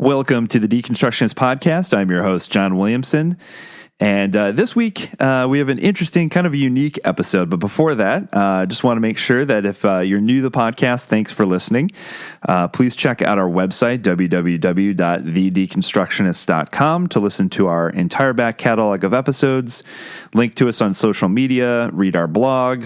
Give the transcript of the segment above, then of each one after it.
Welcome to the Deconstructionists Podcast. I'm your host, John Williamson. And this week, we have an interesting, kind of a unique episode. But before that, I just want to make sure that if you're new to the podcast, thanks for listening. Please check out our website, www.thedeconstructionists.com, to listen to our entire back catalog of episodes, link to us on social media, read our blog,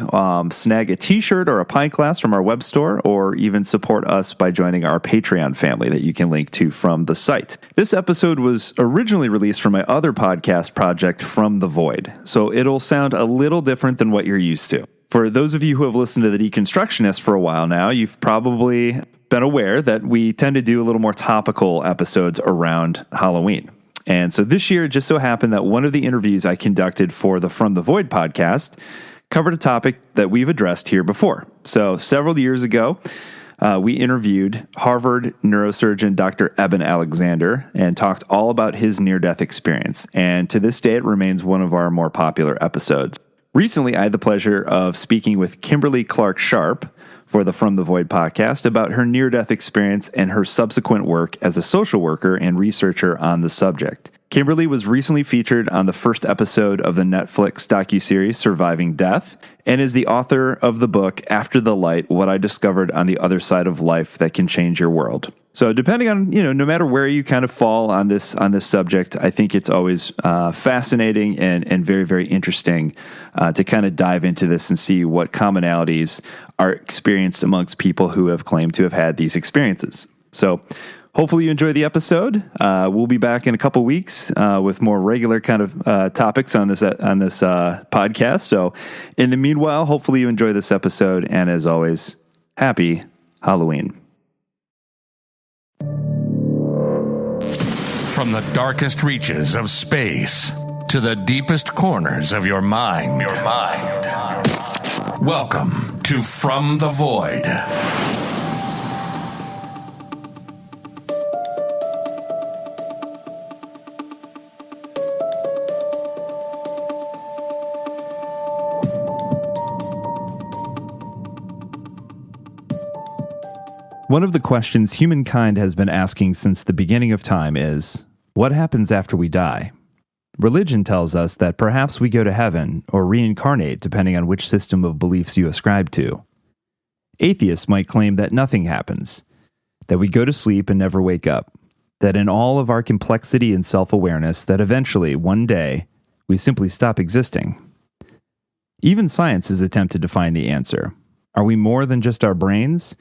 snag a t-shirt or a pint glass from our web store, or even support us by joining our Patreon family that you can link to from the site. This episode was originally released from my other podcast project, From the Void, so it'll sound a little different than what you're used to. For those of you who have listened to the Deconstructionists for a while now, you've probably been aware that we tend to do a little more topical episodes around Halloween. And so this year, it just so happened that one of the interviews I conducted for the From the Void podcast covered a topic that we've addressed here before. So several years ago, we interviewed Harvard neurosurgeon Dr. Eben Alexander and talked all about his near-death experience. And to this day, it remains one of our more popular episodes. Recently, I had the pleasure of speaking with Kimberly Clark Sharp for the From the Void podcast about her near-death experience and her subsequent work as a social worker and researcher on the subject. Kimberly was recently featured on the first episode of the Netflix docuseries Surviving Death and is the author of the book After the Light: What I Discovered on the Other Side of Life That Can Change Your World. So depending on, no matter where you kind of fall on this subject, I think it's always fascinating and very, very interesting to kind of dive into this and see what commonalities are experienced amongst people who have claimed to have had these experiences. So hopefully you enjoy the episode. We'll be back in a couple weeks with more regular kind of topics on this podcast. So in the meanwhile, hopefully you enjoy this episode. And as always, happy Halloween. From the darkest reaches of space to the deepest corners of your mind. Welcome to From the Void. One of the questions humankind has been asking since the beginning of time is, what happens after we die? Religion tells us that perhaps we go to heaven or reincarnate depending on which system of beliefs you ascribe to. Atheists might claim that nothing happens, that we go to sleep and never wake up, that in all of our complexity and self-awareness that eventually, one day, we simply stop existing. Even science has attempted to find the answer. Are we more than just our brains?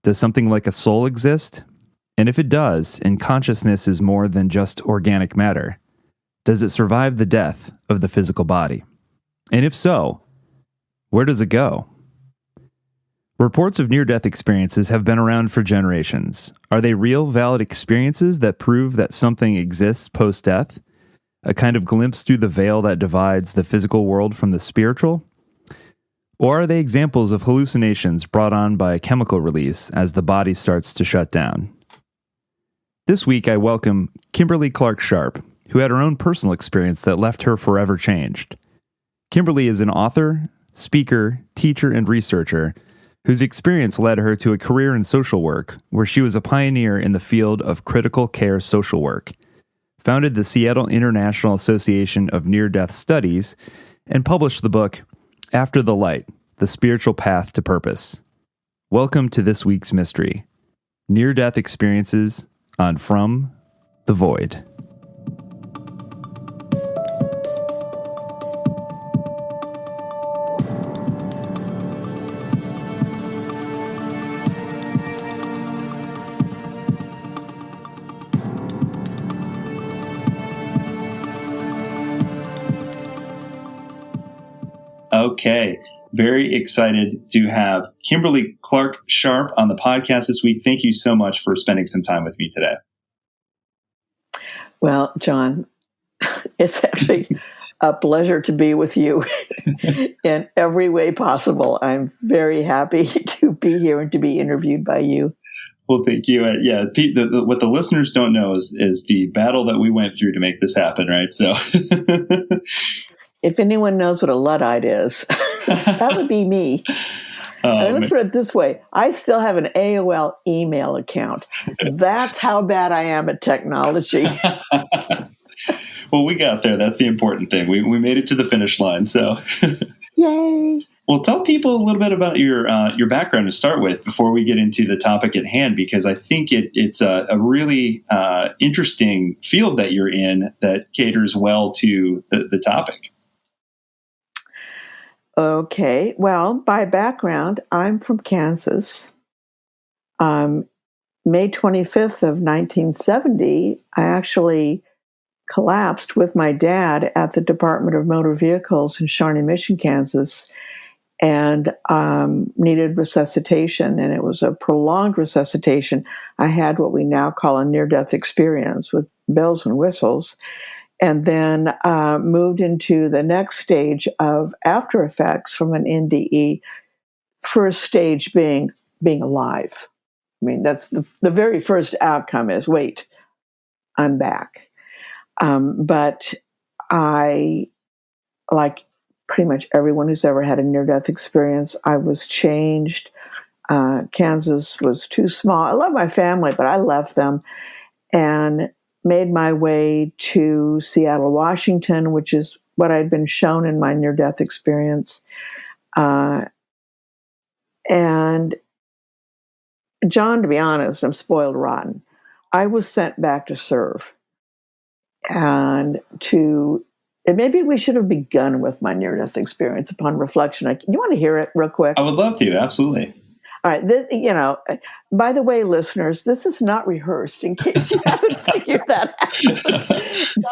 Does something like a soul exist? And if it does, and consciousness is more than just organic matter, does it survive the death of the physical body? And if so, where does it go? Reports of near-death experiences have been around for generations. Are they real, valid experiences that prove that something exists post-death? A kind of glimpse through the veil that divides the physical world from the spiritual? Or are they examples of hallucinations brought on by a chemical release as the body starts to shut down? This week, I welcome Kimberly Clark Sharp, who had her own personal experience that left her forever changed. Kimberly is an author, speaker, teacher, and researcher whose experience led her to a career in social work, where she was a pioneer in the field of critical care social work, founded the Seattle International Association of Near-Death Studies, and published the book After the Light: The Spiritual Path to Purpose. Welcome to this week's mystery, near-death experiences on From the Void. Okay, very excited to have Kimberly Clark Sharp on the podcast this week. Thank you so much for spending some time with me today. Well, John, it's actually a pleasure to be with you in every way possible. I'm very happy to be here and to be interviewed by you. Well, thank you. Yeah, Pete, what the listeners don't know is the battle that we went through to make this happen, right? So, if anyone knows what a Luddite is, that would be me. Let's put it this way. I still have an AOL email account. That's how bad I am at technology. Well, we got there. That's the important thing. We made it to the finish line. So, yay! Well, tell people a little bit about your background to start with before we get into the topic at hand, because I think it's a really interesting field that you're in that caters well to the topic. Okay. Well, by background, I'm from Kansas. May 25th of 1970, I actually collapsed with my dad at the Department of Motor Vehicles in Shawnee Mission, Kansas, and needed resuscitation. And it was a prolonged resuscitation. I had what we now call a near-death experience with bells and whistles, and then moved into the next stage of after effects from an NDE, first stage being alive. I mean, that's the very first outcome is, wait, I'm back. But I, like pretty much everyone who's ever had a near-death experience, I was changed. Kansas was too small. I love my family, but I left them and made my way to Seattle, Washington, which is what I'd been shown in my near-death experience. And John, to be honest, I'm spoiled rotten. I was sent back to serve. And maybe we should have begun with my near-death experience upon reflection. You want to hear it real quick? I would love to, absolutely. All right, by the way, listeners, this is not rehearsed, in case you haven't figured that out.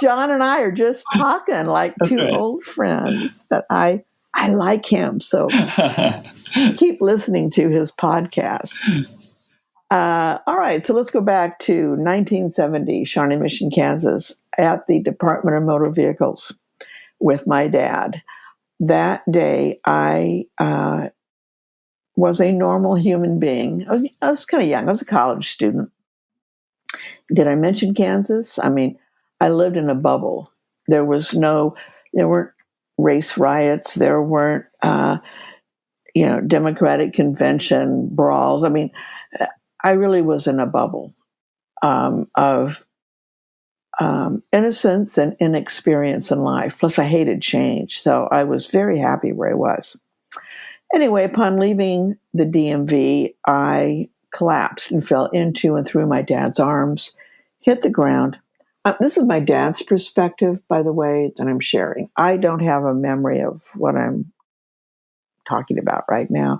John and I are just talking like two old friends, but I like him, so keep listening to his podcast. All right, so let's go back to 1970, Shawnee Mission, Kansas, at the Department of Motor Vehicles with my dad. That day, I was a normal human being. I was kind of young. I was a college student. Did I mention Kansas? I mean, I lived in a bubble. There weren't race riots. There weren't, Democratic convention brawls. I mean, I really was in a bubble of innocence and inexperience in life. Plus, I hated change. So I was very happy where I was. Anyway, upon leaving the DMV, I collapsed and fell into and through my dad's arms, hit the ground. This is my dad's perspective, by the way, that I'm sharing. I don't have a memory of what I'm talking about right now.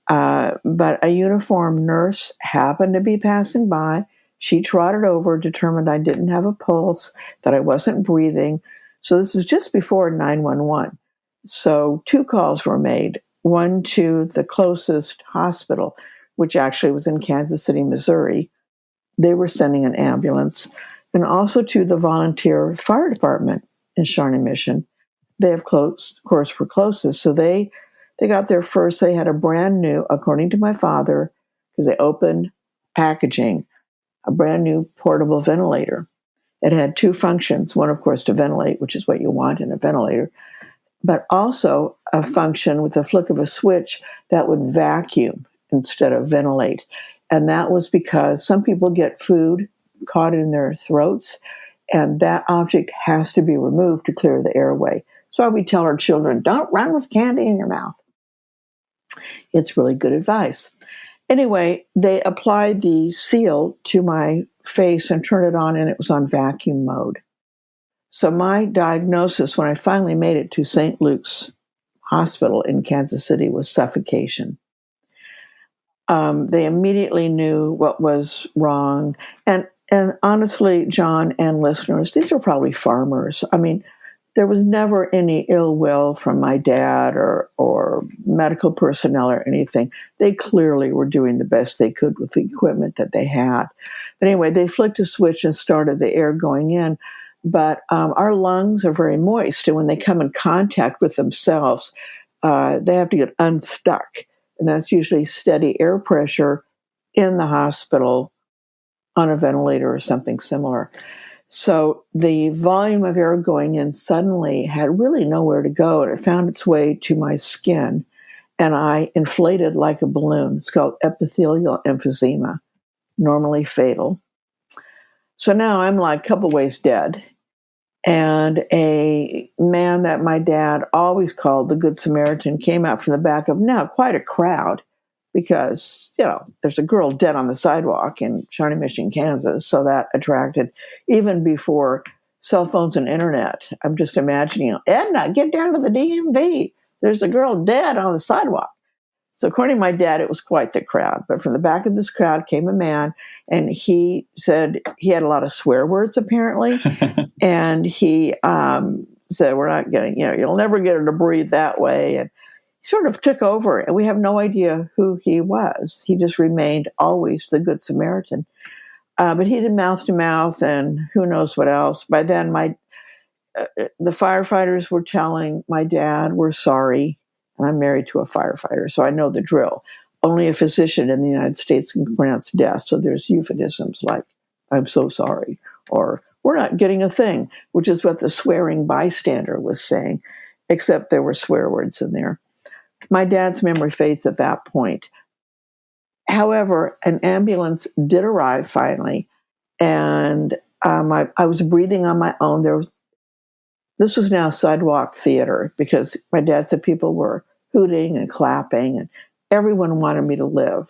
But a uniformed nurse happened to be passing by. She trotted over, determined I didn't have a pulse, that I wasn't breathing. So this is just before 911. So 2 calls were made. One to the closest hospital, which actually was in Kansas City, Missouri. They were sending an ambulance. And also to the volunteer fire department in Shawnee Mission. They, of course, were closest. So they got there first. They had a brand new, according to my father, because they opened packaging, a brand new portable ventilator. It had 2 functions. One, of course, to ventilate, which is what you want in a ventilator, but also a function with the flick of a switch that would vacuum instead of ventilate. And that was because some people get food caught in their throats, and that object has to be removed to clear the airway. So we tell our children, don't run with candy in your mouth. It's really good advice. Anyway, they applied the seal to my face and turned it on, and it was on vacuum mode. So my diagnosis, when I finally made it to St. Luke's Hospital in Kansas City, was suffocation. They immediately knew what was wrong. And honestly, John and listeners, these are probably farmers. I mean, there was never any ill will from my dad or medical personnel or anything. They clearly were doing the best they could with the equipment that they had. But anyway, they flicked a switch and started the air going in. But our lungs are very moist, and when they come in contact with themselves, they have to get unstuck. And that's usually steady air pressure in the hospital on a ventilator or something similar. So the volume of air going in suddenly had really nowhere to go, and it found its way to my skin. and I inflated like a balloon. It's called epithelial emphysema, normally fatal. So now I'm like a couple ways dead. And a man that my dad always called the Good Samaritan came out from the back of now quite a crowd, because, there's a girl dead on the sidewalk in Shawnee Mission, Kansas. So that attracted, even before cell phones and internet. I'm just imagining, Edna, get down to the DMV. There's a girl dead on the sidewalk. So according to my dad, it was quite the crowd. But from the back of this crowd came a man, and he said he had a lot of swear words, apparently. And he said, we're not getting, you'll never get her to breathe that way. And he sort of took over, and we have no idea who he was. He just remained always the Good Samaritan. But he did mouth to mouth and who knows what else. By then, the firefighters were telling my dad, we're sorry. And I'm married to a firefighter, so I know the drill. Only a physician in the United States can pronounce death. So there's euphemisms like, I'm so sorry, or we're not getting a thing, which is what the swearing bystander was saying, except there were swear words in there. My dad's memory fades at that point. However, an ambulance did arrive finally, and I was breathing on my own. This was now sidewalk theater, because my dad said people were hooting and clapping, and everyone wanted me to live.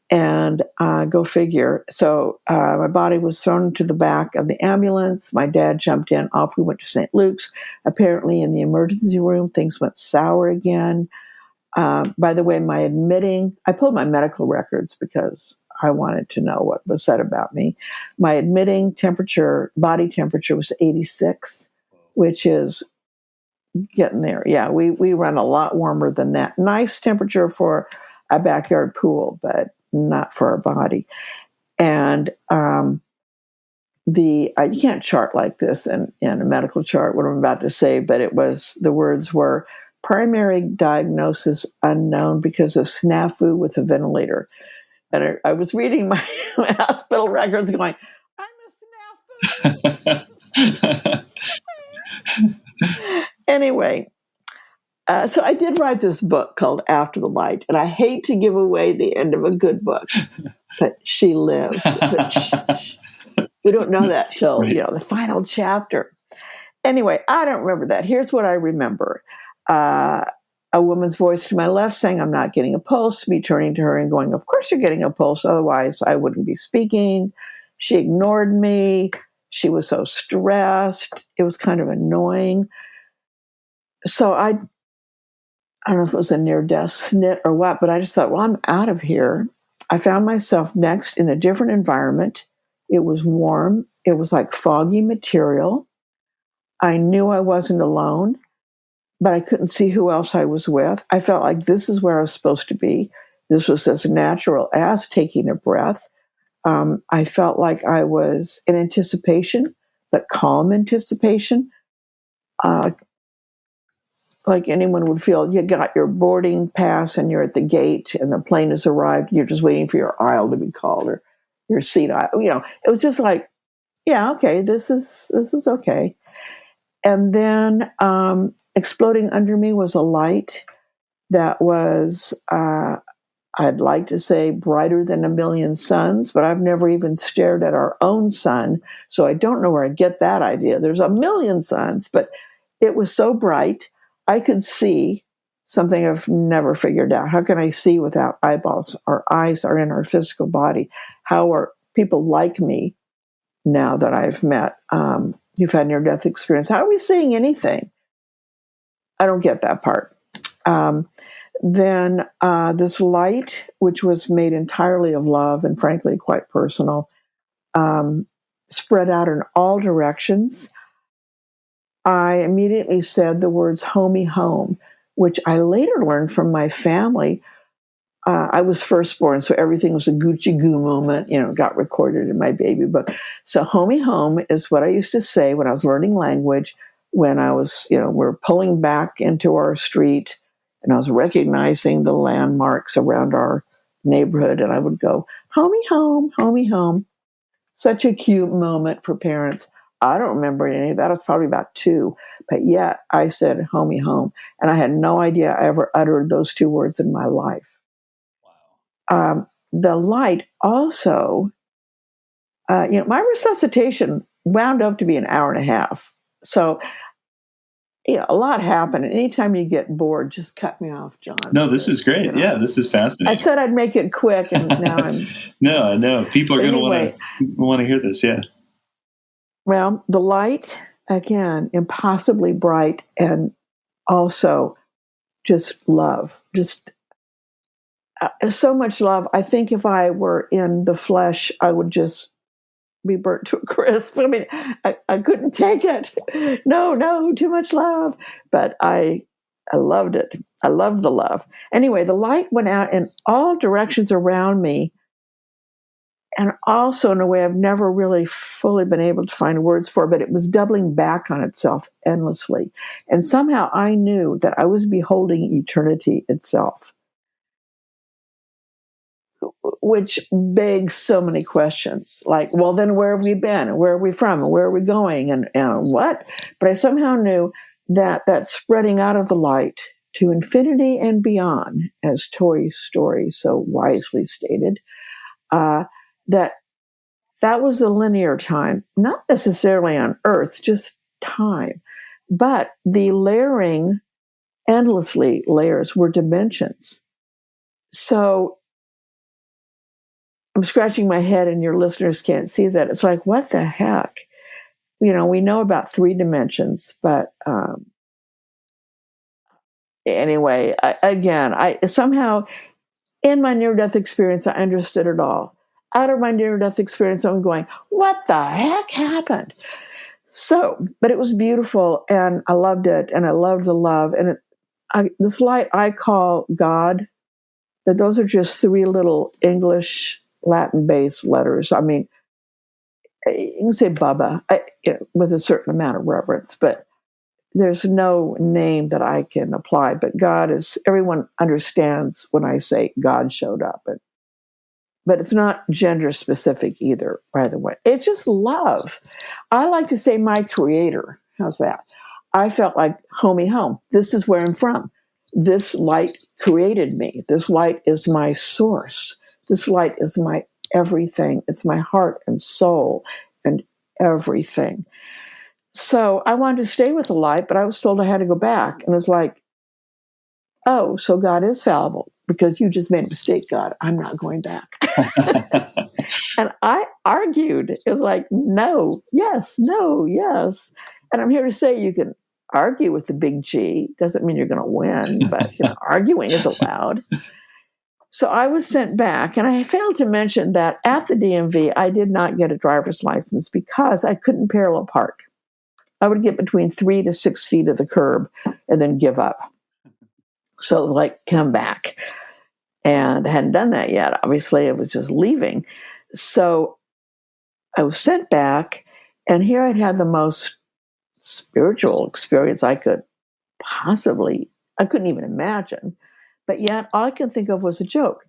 And go figure. So my body was thrown into the back of the ambulance. My dad jumped in. Off we went to St. Luke's. Apparently in the emergency room, things went sour again. By the way, I pulled my medical records because I wanted to know what was said about me. My admitting body temperature was 86, which is getting there. Yeah, we run a lot warmer than that. Nice temperature for a backyard pool, but not for our body. And you can't chart like this in a medical chart, what I'm about to say, but the words were primary diagnosis unknown because of snafu with a ventilator. And I was reading my hospital records going, I'm a snafu. Anyway, so I did write this book called After the Light, and I hate to give away the end of a good book, but she lived. But we don't know that till, the final chapter. Anyway, I don't remember that. Here's what I remember. A woman's voice to my left saying, I'm not getting a pulse, me turning to her and going, of course you're getting a pulse, otherwise I wouldn't be speaking. She ignored me. She was so stressed. It was kind of annoying. So I don't know if it was a near-death snit or what, but I just thought, well, I'm out of here. I found myself next in a different environment. It was warm. It was like foggy material. I knew I wasn't alone, but I couldn't see who else I was with. I felt like this is where I was supposed to be. This was as natural as taking a breath. I felt like I was in anticipation, but calm anticipation. Like anyone would feel, you got your boarding pass and you're at the gate and the plane has arrived. You're just waiting for your aisle to be called or your seat aisle. It was just like, yeah, okay, this is okay. And then exploding under me was a light that was, I'd like to say brighter than a million suns, but I've never even stared at our own sun. So I don't know where I get that idea. There's a million suns, but it was so bright. I could see something I've never figured out. How can I see without eyeballs? Our eyes are in our physical body. How are people like me now that I've met, you've had near-death experience? How are we seeing anything? I don't get that part. Then this light, which was made entirely of love and frankly quite personal, spread out in all directions. I immediately said the words "homie home," which I later learned from my family. I was firstborn, so everything was a Gucci Goo moment, got recorded in my baby book. So homie home is what I used to say when I was learning language, when I was, we're pulling back into our street and I was recognizing the landmarks around our neighborhood, and I would go, homie home, homie home. Such a cute moment for parents. I don't remember any of that. I was probably about 2. But yet I said, homey home. And I had no idea I ever uttered those 2 words in my life. The light also, my resuscitation wound up to be an hour and a half. So, a lot happened. Anytime you get bored, just cut me off, John. No, this is great. Yeah, this is fascinating. I said I'd make it quick, and now I'm... No, people are going to want to hear this, yeah. Well, the light, again, impossibly bright, and also just love. Just so much love. I think if I were in the flesh, I would just be burnt to a crisp. I mean, I couldn't take it. No, too much love. But I loved it. I loved the love. Anyway, the light went out in all directions around me, and also in a way I've never really fully been able to find words for, but it was doubling back on itself endlessly. And somehow I knew that I was beholding eternity itself, which begs so many questions. Like, well, then where have we been? And where are we from? And where are we going? And what? But I somehow knew that spreading out of the light to infinity and beyond, as Toy Story so wisely stated, that was the linear time, not necessarily on Earth, just time. But the layering, endlessly layers, were dimensions. So I'm scratching my head, and your listeners can't see that. It's like, what the heck? We know about 3 dimensions, but anyway, I somehow, in my near-death experience, I understood it all. Out of my near-death experience, I'm going, what the heck happened? So, but it was beautiful, and I loved it, and I loved the love. And this light I call God, but those are just 3 little English Latin-based letters. I mean, you can say Bubba with a certain amount of reverence, but there's no name that I can apply. But God is, everyone understands when I say God showed up. But it's not gender specific either, by the way. It's just love. I like to say my creator. How's that? I felt like homey home. This is where I'm from. This light created me. This light is my source. This light is my everything. It's my heart and soul and everything. So I wanted to stay with the light, but I was told I had to go back. And it was like, oh, so God is fallible because you just made a mistake, God. I'm not going back. And I argued. It was like, no, yes, no, yes. And I'm here to say you can argue with the big G. Doesn't mean you're going to win, but arguing is allowed. So I was sent back, and I failed to mention that at the DMV, I did not get a driver's license because I couldn't parallel park. I would get between 3 to 6 feet of the curb and then give up. So like, come back. And I hadn't done that yet. Obviously, I was just leaving. So I was sent back, and here I'd had the most spiritual experience I couldn't even imagine. But yet all I could think of was a joke,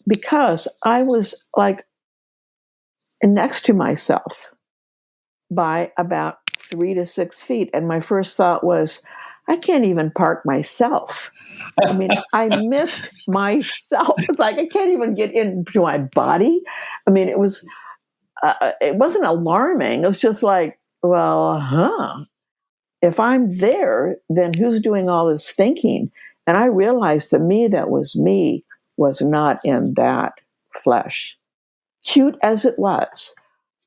because I was like next to myself by about 3 to 6 feet. And my first thought was, I can't even park myself. I mean, I missed myself. It's like, I can't even get into my body. I mean, it wasn't alarming. It was just like, well, if I'm there, then who's doing all this thinking? And I realized the me that was me was not in that flesh. Cute as it was,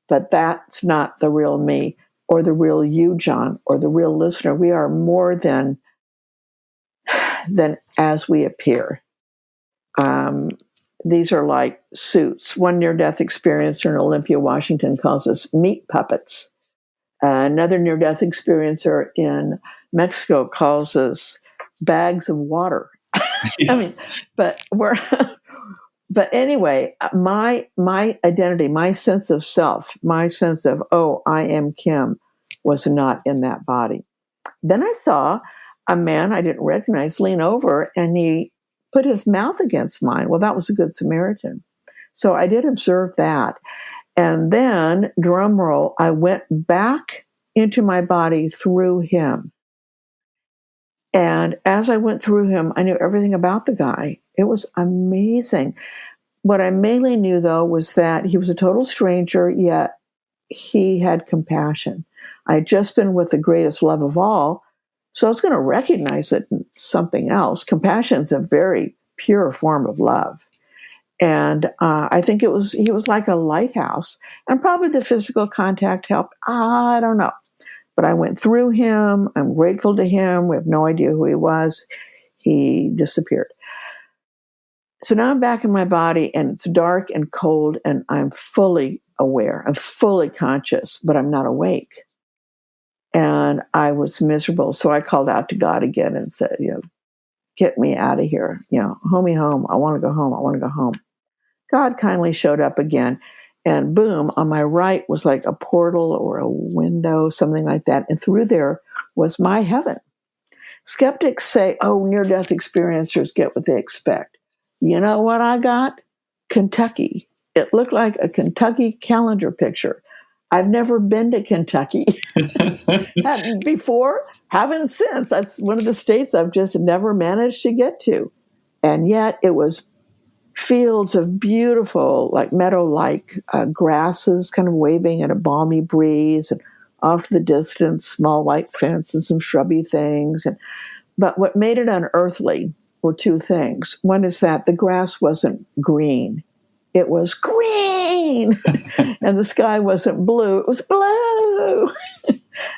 but that's not the real me, or the real you, John, or the real listener. We are more than as we appear. These are like suits. One near-death experiencer in Olympia, Washington, calls us meat puppets. Another near-death experiencer in Mexico calls us bags of water. Yeah. I mean, but anyway, my identity, my sense of self, my sense of, oh, I am Kim, was not in that body. Then I saw a man I didn't recognize lean over, and he put his mouth against mine. Well, that was a Good Samaritan. So I did observe that. And then, drum roll, I went back into my body through him. And as I went through him, I knew everything about the guy. It was amazing. What I mainly knew, though, was that he was a total stranger, yet he had compassion. I had just been with the greatest love of all, so I was going to recognize it in something else. Compassion is a very pure form of love. And I think he was like a lighthouse. And probably the physical contact helped. I don't know. But I went through him. I'm grateful to him. We have no idea who he was. He disappeared. So now I'm back in my body, and it's dark and cold, and I'm fully aware. I'm fully conscious, but I'm not awake. And I was miserable. So I called out to God again and said, get me out of here. Homie home. I want to go home. I want to go home. God kindly showed up again. And boom, on my right was like a portal or a window, something like that. And through there was my heaven. Skeptics say, near-death experiencers get what they expect. You know what I got? Kentucky. It looked like a Kentucky calendar picture. I've never been to Kentucky. Hadn't before, haven't since. That's one of the states I've just never managed to get to. And yet it was fields of beautiful, like meadow-like grasses kind of waving in a balmy breeze, and off the distance, small white fence and some shrubby things. But what made it unearthly were two things. One is that the grass wasn't green. It was green. And the sky wasn't blue. It was blue.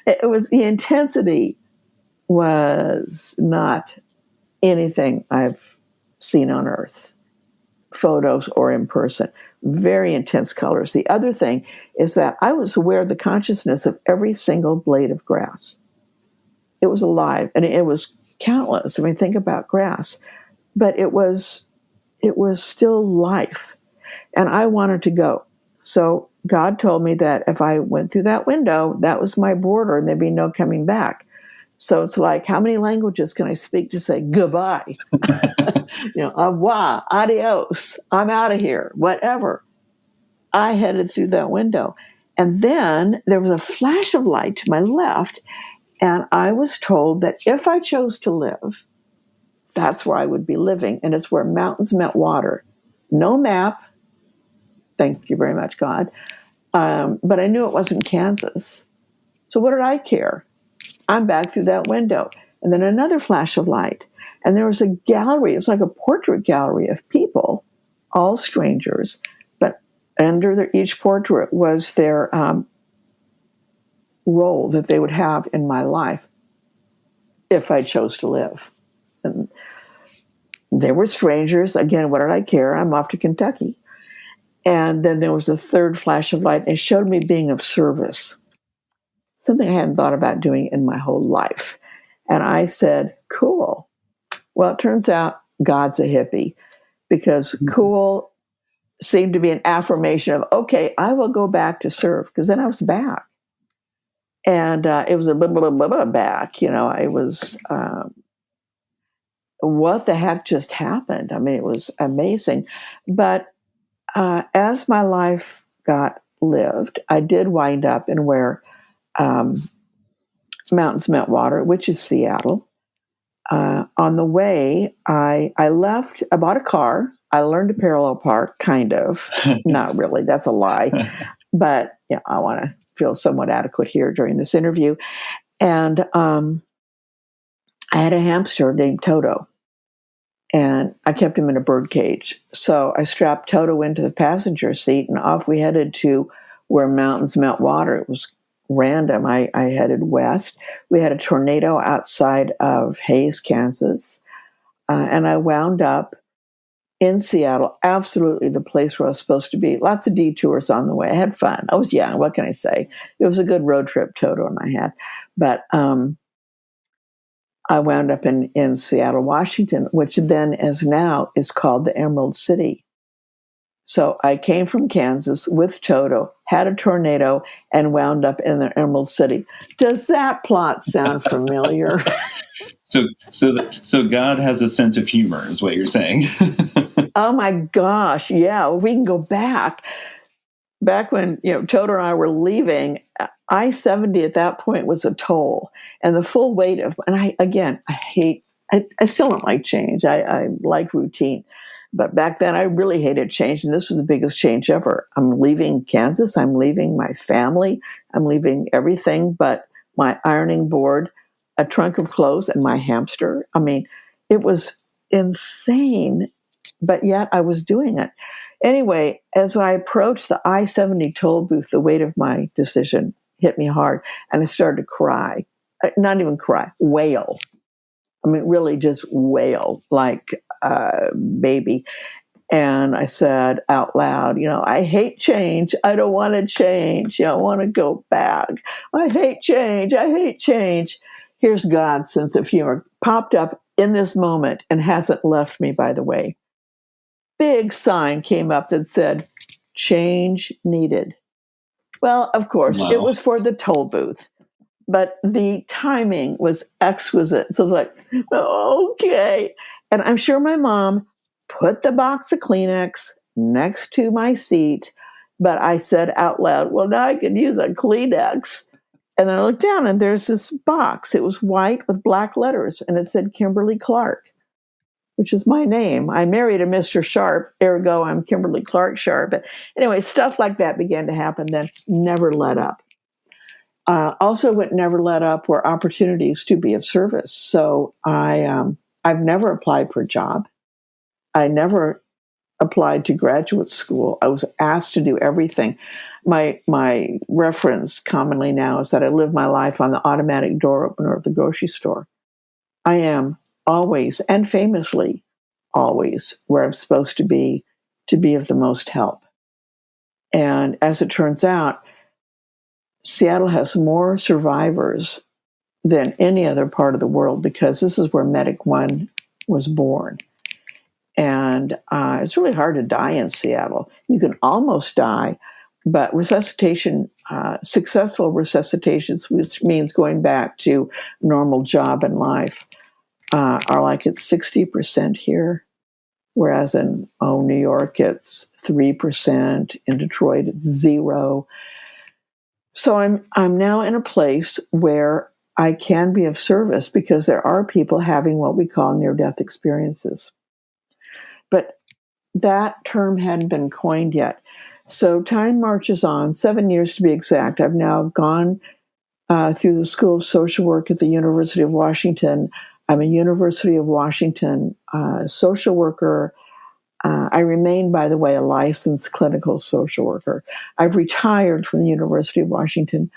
The intensity was not anything I've seen on Earth, photos or in person. Very intense colors. The other thing is that I was aware of the consciousness of every single blade of grass. It was alive, and it was countless. I mean, think about grass. But it was still life. And I wanted to go. So God told me that if I went through that window, that was my border, and there'd be no coming back. So it's like, how many languages can I speak to say goodbye? Au revoir, adios, I'm out of here, whatever. I headed through that window. And then there was a flash of light to my left, and I was told that if I chose to live, that's where I would be living, and it's where mountains met water. No map. Thank you very much, God. But I knew it wasn't Kansas. So what did I care? I'm back through that window. And then another flash of light. And there was a gallery. It was like a portrait gallery of people, all strangers. But under each portrait was their role that they would have in my life if I chose to live. And they were strangers. Again, what did I care? I'm off to Kentucky. And then there was a third flash of light. It showed me being of service, something I hadn't thought about doing in my whole life. And I said, cool. Well, it turns out God's a hippie, because cool seemed to be an affirmation of, okay, I will go back to serve, because then I was back. And it was a blah, blah, blah, blah, back. I was, what the heck just happened? I mean, it was amazing. But as my life got lived, I did wind up in where mountains met water, which is Seattle. On the way, I left. I bought a car. I learned to parallel park, kind of. Not really. That's a lie. But I want to feel somewhat adequate here during this interview. And I had a hamster named Toto. And I kept him in a bird cage. So I strapped Toto into the passenger seat, and off we headed to where mountains met water. It was random. I headed west. We had a tornado outside of Hays, Kansas. And I wound up in Seattle, absolutely the place where I was supposed to be. Lots of detours on the way. I had fun. I was young. What can I say? It was a good road trip Toto and I had. But I wound up in Seattle, Washington, which then as now is called the Emerald City. So I came from Kansas with Toto, had a tornado, and wound up in the Emerald City. Does that plot sound familiar? So God has a sense of humor, is what you're saying. Oh my gosh, yeah. Well, we can go back when Toto and I were leaving. I-70 at that point was a toll, and the full weight of, and I still don't like change. I like routine. But back then I really hated change, and this was the biggest change ever. I'm leaving Kansas. I'm leaving my family. I'm leaving everything but my ironing board, a trunk of clothes, and my hamster. I mean, it was insane, but yet I was doing it. Anyway, as I approached the I-70 toll booth, the weight of my decision hit me hard, and I started to cry. Not even cry, wail. I mean, really just wail like a baby. And I said out loud, I hate change. I don't want to change. I want to go back. I hate change. I hate change. Here's God's sense of humor. Popped up in this moment and hasn't left me, by the way. Big sign came up that said, change needed. Well, of course, It was for the toll booth. But the timing was exquisite. So I was like, okay. And I'm sure my mom put the box of Kleenex next to my seat. But I said out loud, well, now I can use a Kleenex. And then I looked down and there's this box. It was white with black letters. And it said Kimberly Clark, which is my name. I married a Mr. Sharp. Ergo, I'm Kimberly Clark Sharp. But anyway, stuff like that began to happen then. Never let up. Also, what never let up were opportunities to be of service. So I've never applied for a job. I never applied to graduate school. I was asked to do everything. My reference commonly now is that I live my life on the automatic door opener of the grocery store. I am always, and famously always, where I'm supposed to be of the most help. And as it turns out, Seattle has more survivors than any other part of the world because this is where Medic One was born. And it's really hard to die in Seattle. You can almost die, but resuscitation, successful resuscitations, which means going back to normal job and life, are like at 60% here. Whereas in New York, it's 3%. In Detroit, it's 0%. So I'm now in a place where I can be of service because there are people having what we call near-death experiences. But that term hadn't been coined yet. So time marches on, 7 years to be exact. I've now gone through the School of Social Work at the University of Washington. I'm a University of Washington social worker. I remain, by the way, a licensed clinical social worker. I've retired from the University of Washington.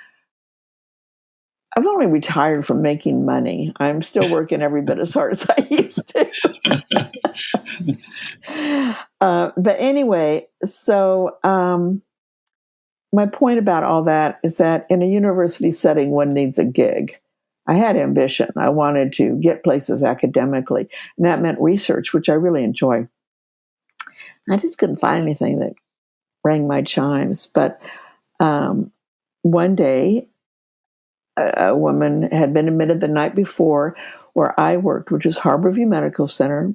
I've only retired from making money. I'm still working every bit as hard as I used to. But anyway, so my point about all that is that in a university setting, one needs a gig. I had ambition. I wanted to get places academically, and that meant research, which I really enjoy. I just couldn't find anything that rang my chimes. But one day, a woman had been admitted the night before where I worked, which is Harborview Medical Center,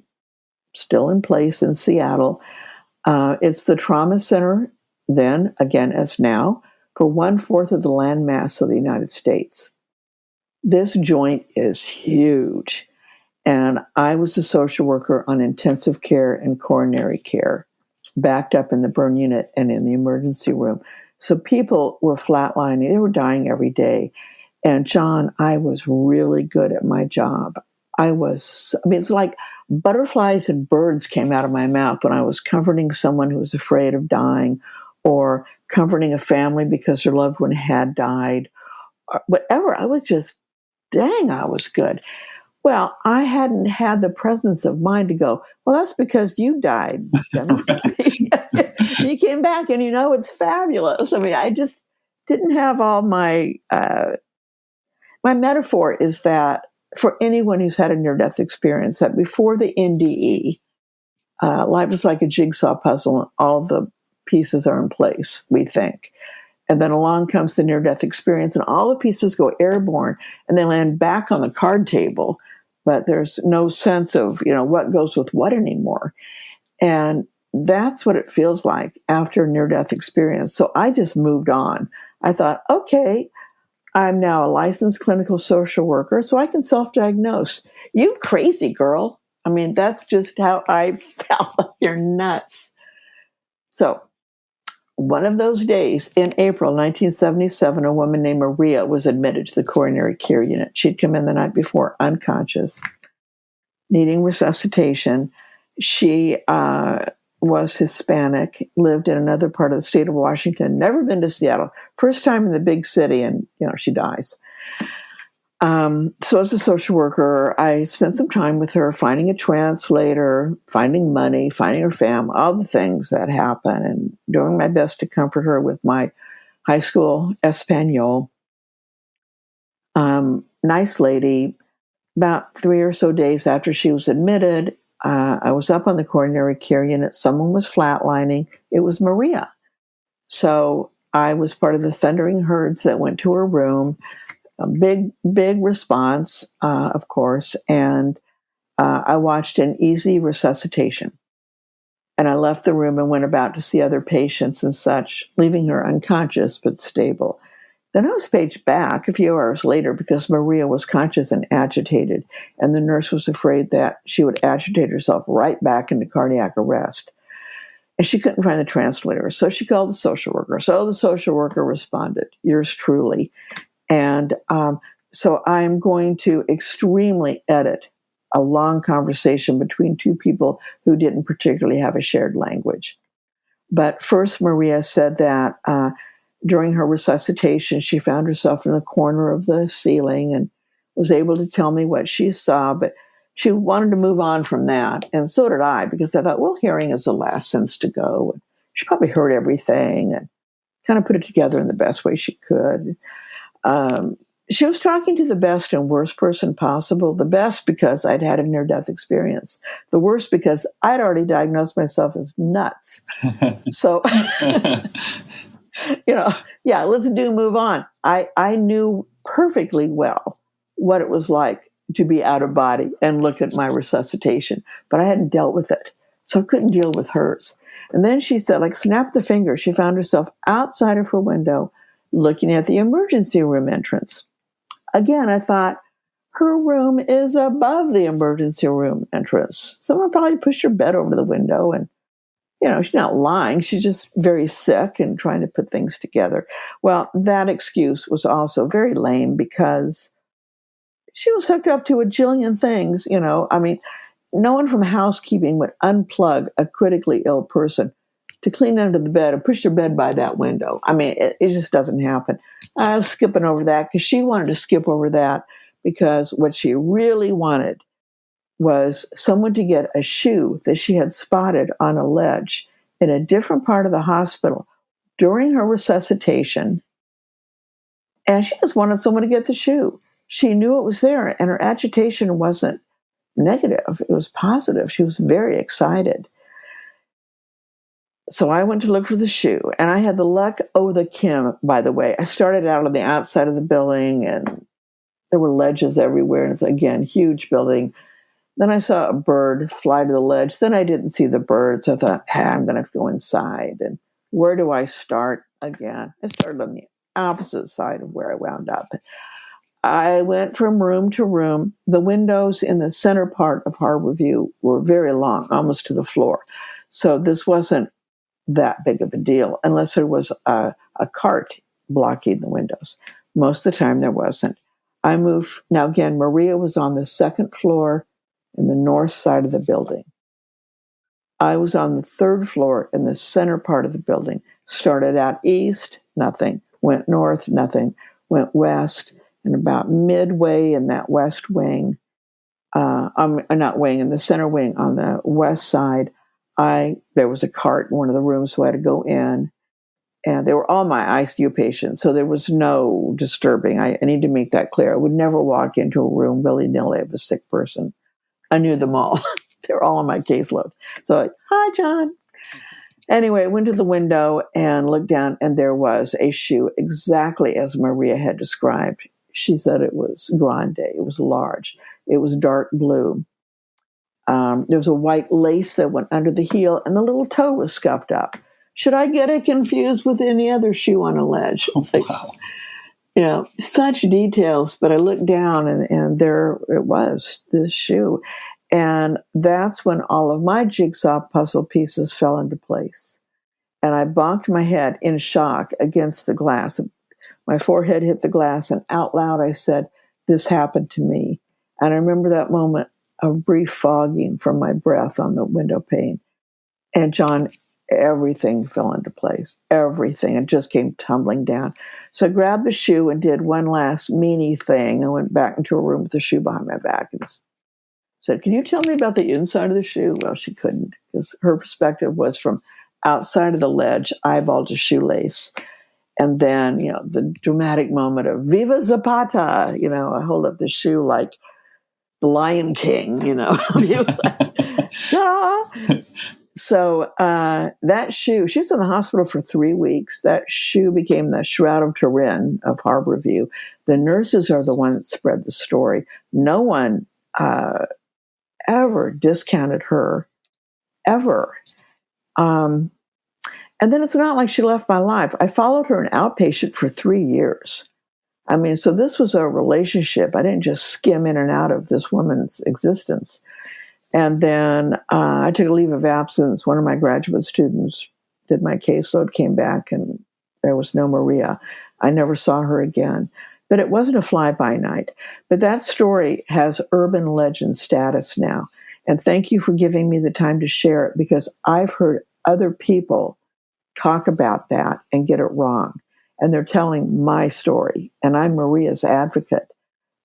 still in place in Seattle. It's the trauma center then, again as now, for 1/4 of the landmass of the United States. This joint is huge. And I was a social worker on intensive care and coronary care, backed up in the burn unit and in the emergency room. So people were flatlining. They were dying every day. And John, I was really good at my job. It's like butterflies and birds came out of my mouth when I was comforting someone who was afraid of dying or comforting a family because their loved one had died. Or whatever. I was just, dang, I was good. Well, I hadn't had the presence of mind to go, well, that's because you died. You came back and it's fabulous. I mean, I just didn't have all my metaphor is that for anyone who's had a near-death experience, that before the NDE, life is like a jigsaw puzzle and all the pieces are in place, we think. And then along comes the near-death experience and all the pieces go airborne and they land back on the card table. But there's no sense of, what goes with what anymore. And that's what it feels like after a near-death experience. So I just moved on. I thought, okay, I'm now a licensed clinical social worker, so I can self-diagnose. You crazy girl. I mean, that's just how I felt. You're nuts. So one of those days in April 1977, a woman named Maria was admitted to the coronary care unit. She'd come in the night before, unconscious, needing resuscitation. She was Hispanic, lived in another part of the state of Washington, never been to Seattle. First time in the big city, and, she dies. So as a social worker, I spent some time with her, finding a translator, finding money, finding her family, all the things that happen, and doing my best to comfort her with my high school Espanol. Nice lady. About 3 or so days after she was admitted, I was up on the coronary care unit. Someone was flatlining. It was Maria. So I was part of the thundering herds that went to her room. A big response, of course. And I watched an easy resuscitation. And I left the room and went about to see other patients and such, leaving her unconscious but stable. Then I was paged back a few hours later because Maria was conscious and agitated, and the nurse was afraid that she would agitate herself right back into cardiac arrest. And she couldn't find the translator, so she called the social worker. So the social worker responded, yours truly. And so I'm going to extremely edit a long conversation between two people who didn't particularly have a shared language. But first, Maria said that during her resuscitation, she found herself in the corner of the ceiling and was able to tell me what she saw, but she wanted to move on from that. And so did I, because I thought, well, hearing is the last sense to go. And she probably heard everything and kind of put it together in the best way she could. She was talking to the best and worst person possible. The best because I'd had a near-death experience. The worst because I'd already diagnosed myself as nuts. So, let's move on. I knew perfectly well what it was like to be out of body and look at my resuscitation, but I hadn't dealt with it. So I couldn't deal with hers. And then she said, snap the finger. She found herself outside of her window looking at the emergency room entrance. Again, I thought, her room is above the emergency room entrance. Someone probably pushed her bed over the window and, she's not lying. She's just very sick and trying to put things together. Well, that excuse was also very lame because she was hooked up to a jillion things, no one from housekeeping would unplug a critically ill person to clean under the bed and push their bed by that window. It just doesn't happen. I was skipping over that because she wanted to skip over that because what she really wanted was someone to get a shoe that she had spotted on a ledge in a different part of the hospital during her resuscitation. And she just wanted someone to get the shoe. She knew it was there, and her agitation wasn't negative. It was positive. She was very excited. So I went to look for the shoe, and I had the luck of the Kim, by the way. I started out on the outside of the building, and there were ledges everywhere, and it's, again, huge building. Then I saw a bird fly to the ledge. Then I didn't see the bird, so I thought, I'm going to have to go inside. And where do I start again? I started on the opposite side of where I wound up. I went from room to room. The windows in the center part of Harborview were very long, almost to the floor. So this wasn't that big of a deal, unless there was a cart blocking the windows. Most of the time there wasn't. I moved. Now again, Maria was on the second floor in the north side of the building. I was on the third floor in the center part of the building. Started out east, nothing. Went north, nothing. Went west, and about midway in that west wing, not wing, in the center wing on the west side, there was a cart in one of the rooms, so I had to go in. And they were all my ICU patients, so there was no disturbing. I need to make that clear. I would never walk into a room willy-nilly of a sick person. I knew them all. They were all on my caseload. So, hi, John. Anyway, I went to the window and looked down, and there was a shoe exactly as Maria had described. She said it was grande. It was large. It was dark blue. There was a white lace that went under the heel, and the little toe was scuffed up. Should I get it confused with any other shoe on a ledge? Oh, wow. such details. But I looked down and there it was, this shoe. And that's when all of my jigsaw puzzle pieces fell into place. And I bonked my head in shock against the glass. My forehead hit the glass, and out loud I said, "This happened to me." And I remember that moment of brief fogging from my breath on the window pane. And John, everything fell into place. Everything. It just came tumbling down. So I grabbed the shoe and did one last meanie thing. I went back into a room with the shoe behind my back and said, "Can you tell me about the inside of the shoe?" Well, she couldn't, because her perspective was from outside of the ledge, eyeball to shoelace. And then, the dramatic moment of Viva Zapata, I hold up the shoe like the Lion King, Ta-da! So that shoe, she was in the hospital for 3 weeks. That shoe became the Shroud of Turin of Harborview. The nurses are the ones that spread the story. No one ever discounted her, ever. And then it's not like she left my life. I followed her an outpatient for 3 years. So this was a relationship. I didn't just skim in and out of this woman's existence. And then I took a leave of absence. One of my graduate students did my caseload, came back, and there was no Maria. I never saw her again. But it wasn't a fly-by night. But that story has urban legend status now. And thank you for giving me the time to share it, because I've heard other people talk about that and get it wrong. And they're telling my story. And I'm Maria's advocate.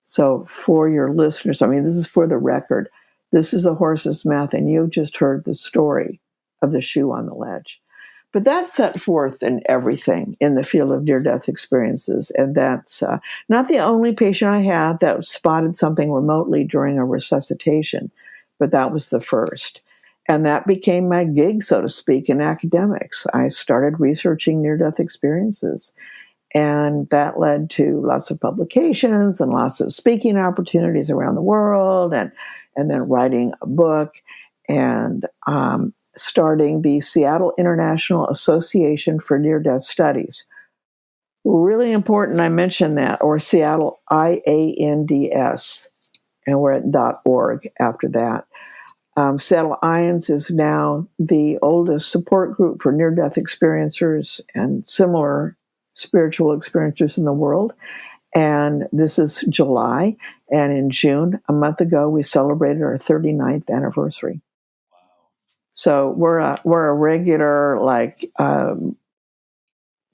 So for your listeners, this is for the record. This is the horse's mouth, and you've just heard the story of the shoe on the ledge. But that's set forth in everything in the field of near-death experiences. And that's not the only patient I had that spotted something remotely during a resuscitation, but that was the first. And that became my gig, so to speak, in academics. I started researching near-death experiences. And that led to lots of publications and lots of speaking opportunities around the world, and then writing a book and starting the Seattle International Association for Near-Death Studies. Really important I mention that, or Seattle IANDS, and we're at .org after that. Seattle IANDS is now the oldest support group for near-death experiencers and similar spiritual experiencers in the world. And this is July. And in June, a month ago, we celebrated our 39th anniversary. Wow. So we're a regular,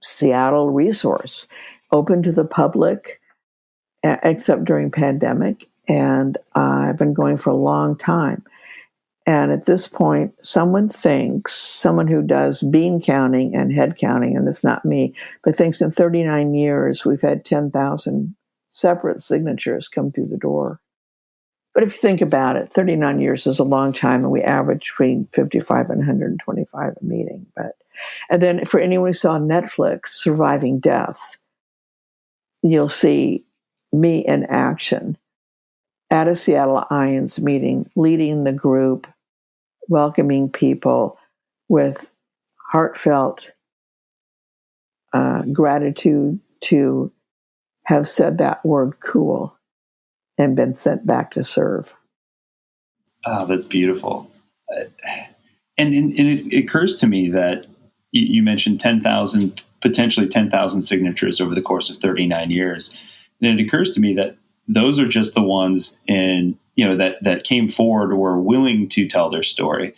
Seattle resource, open to the public, except during pandemic. And I've been going for a long time. And at this point, someone who does bean counting and head counting, and it's not me, but thinks in 39 years, we've had 10,000 separate signatures come through the door. But if you think about it, 39 years is a long time, and we average between 55 and 125 a meeting. And then for anyone who saw Netflix, Surviving Death, you'll see me in action at a Seattle IANDS meeting, leading the group, welcoming people with heartfelt gratitude to have said that word cool and been sent back to serve. Oh, that's beautiful. And it occurs to me that you mentioned 10,000, potentially 10,000 signatures over the course of 39 years. And it occurs to me that those are just the ones that came forward or were willing to tell their story.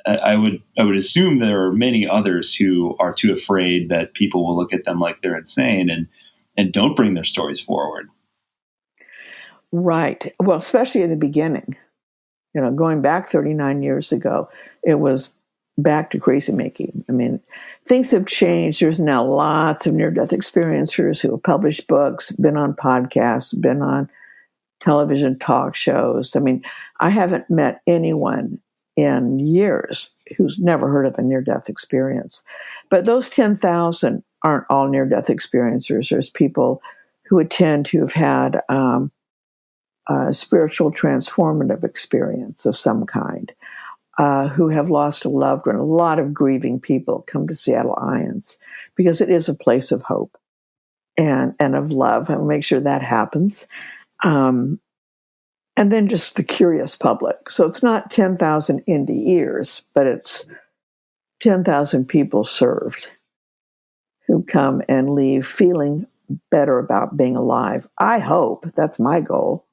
I would assume there are many others who are too afraid that people will look at them like they're insane and don't bring their stories forward. Right. Well, especially in the beginning, going back 39 years ago, it was back to crazy making. Things have changed. There's now lots of near-death experiencers who have published books, been on podcasts, been on television talk shows. I haven't met anyone in years who's never heard of a near-death experience. But those 10,000 aren't all near-death experiencers. There's people who attend who've had a spiritual transformative experience of some kind, who have lost a loved one. A lot of grieving people come to Seattle IANDS because it is a place of hope. and of love. I will make sure that happens. And then just the curious public. So it's not 10,000 indie ears, but it's 10,000 people served who come and leave feeling better about being alive. I hope. That's my goal.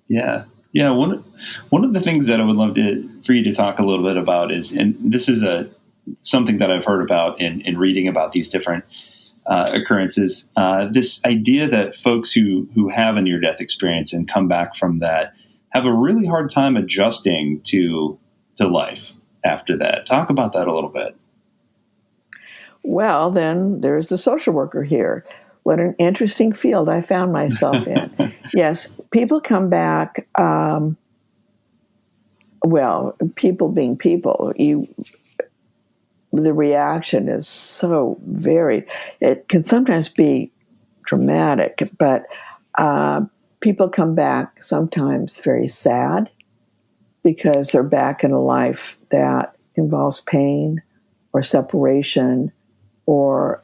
Yeah. Yeah. One of the things that I would love for you to talk a little bit about is, and this is something that I've heard about in reading about these different occurrences, this idea that folks who have a near-death experience and come back from that have a really hard time adjusting to life after that. Talk about that a little bit. Well, then there's the social worker here. What an interesting field I found myself in. Yes, people come back, people being people, the reaction is so varied. It can sometimes be dramatic, but people come back sometimes very sad because they're back in a life that involves pain or separation or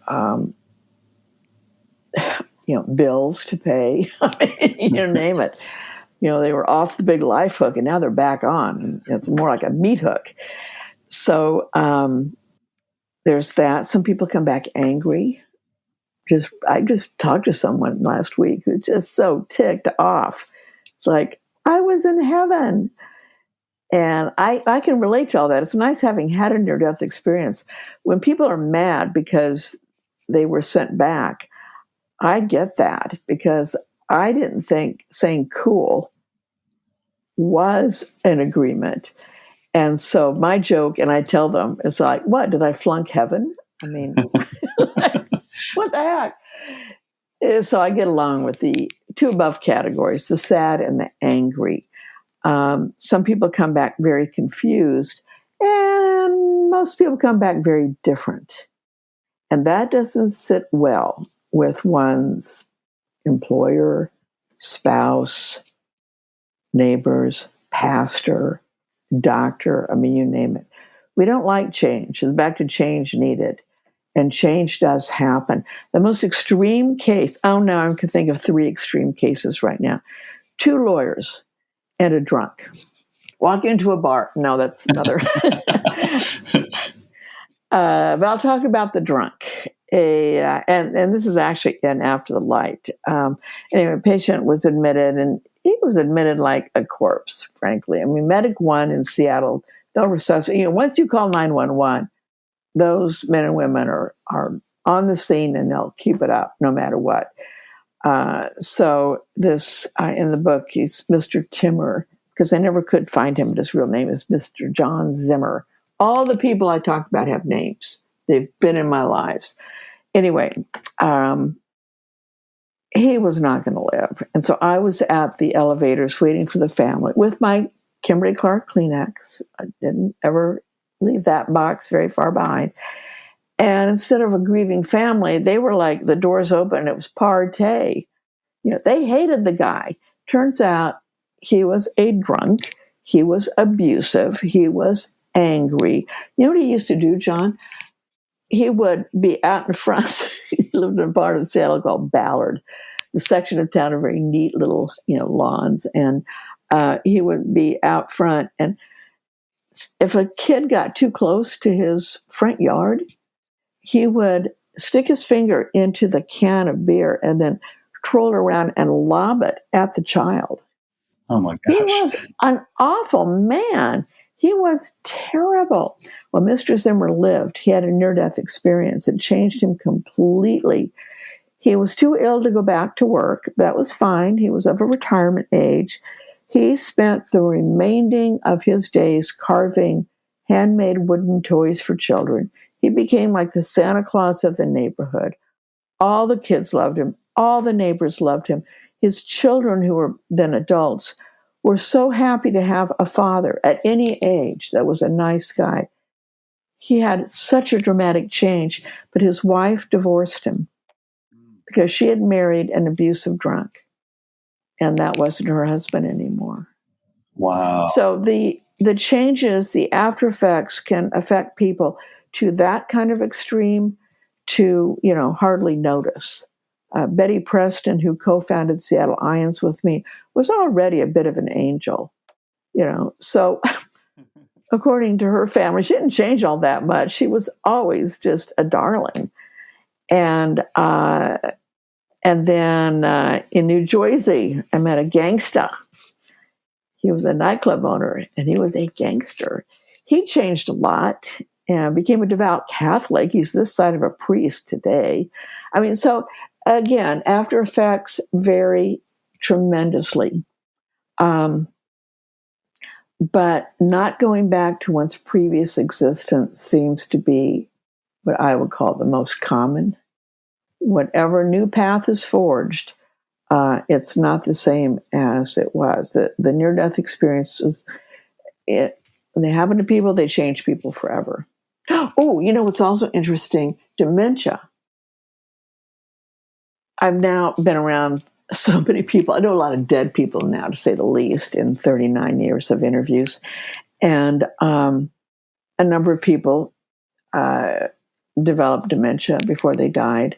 bills to pay. Name it. They were off the big life hook and now they're back on. It's more like a meat hook. So there's that. Some people come back angry. I just talked to someone last week who's just so ticked off. It's like, I was in heaven. And I can relate to all that. It's nice having had a near-death experience. When people are mad because they were sent back, I get that because I didn't think saying cool was an agreement. And so my joke, and I tell them, it's like, what, did I flunk heaven? I mean, what the heck? So I get along with the two above categories, the sad and the angry. Some people come back very confused, and most people come back very different. And that doesn't sit well with one's employer, spouse, neighbors, pastor, doctor. I mean, you name it. We don't like change. It's back to change needed. And change does happen. The most extreme case, now I can think of 3 extreme cases right now. 2 lawyers and a drunk walk into a bar. No, that's another. But I'll talk about the drunk. And this is actually in After the Light. Anyway, a patient was admitted, and he was admitted like a corpse, frankly. I mean, Medic 1 in Seattle, they'll resuscitate. Once you call 911, those men and women are on the scene, and they'll keep it up no matter what. So this, in the book, he's Mr. Timmer, because I never could find him, but his real name is Mr. John Zimmer. All the people I talk about have names. They've been in my lives. Anyway, he was not going to live. And so I was at the elevators waiting for the family with my Kimberly Clark Kleenex. I didn't ever leave that box very far behind. And instead of a grieving family, they were like, the doors open, and it was party. They hated the guy. Turns out he was a drunk. He was abusive. He was angry. You know what he used to do, John? He would be out in front. He lived in a part of Seattle called Ballard, the section of town of very neat little, lawns. And he would be out front. And if a kid got too close to his front yard, he would stick his finger into the can of beer and then troll around and lob it at the child. Oh my gosh. He was an awful man. He was terrible. Well, Mr. Zimmer lived. He had a near-death experience. It changed him completely. He was too ill to go back to work. That was fine. He was of a retirement age. He spent the remaining of his days carving handmade wooden toys for children. He became like the Santa Claus of the neighborhood. All the kids loved him. All the neighbors loved him. His children, who were then adults, were so happy to have a father at any age that was a nice guy. He had such a dramatic change, but his wife divorced him because she had married an abusive drunk, and that wasn't her husband anymore. Wow. So the changes, the after effects can affect people to that kind of extreme to, hardly notice. Betty Preston, who co-founded Seattle IANDS with me, was already a bit of an angel, So according to her family, she didn't change all that much. She was always just a darling. And then in New Jersey, I met a gangster. He was a nightclub owner, and he was a gangster. He changed a lot and became a devout Catholic. He's this side of a priest today. I mean, so again, after effects vary tremendously. But not going back to one's previous existence seems to be what I would call the most common. Whatever new path is forged, it's not the same as it was. The near-death experiences, they happen to people, they change people forever. Oh, what's also interesting? Dementia. I've now been around so many people. I know a lot of dead people now, to say the least, in 39 years of interviews. And a number of people developed dementia before they died.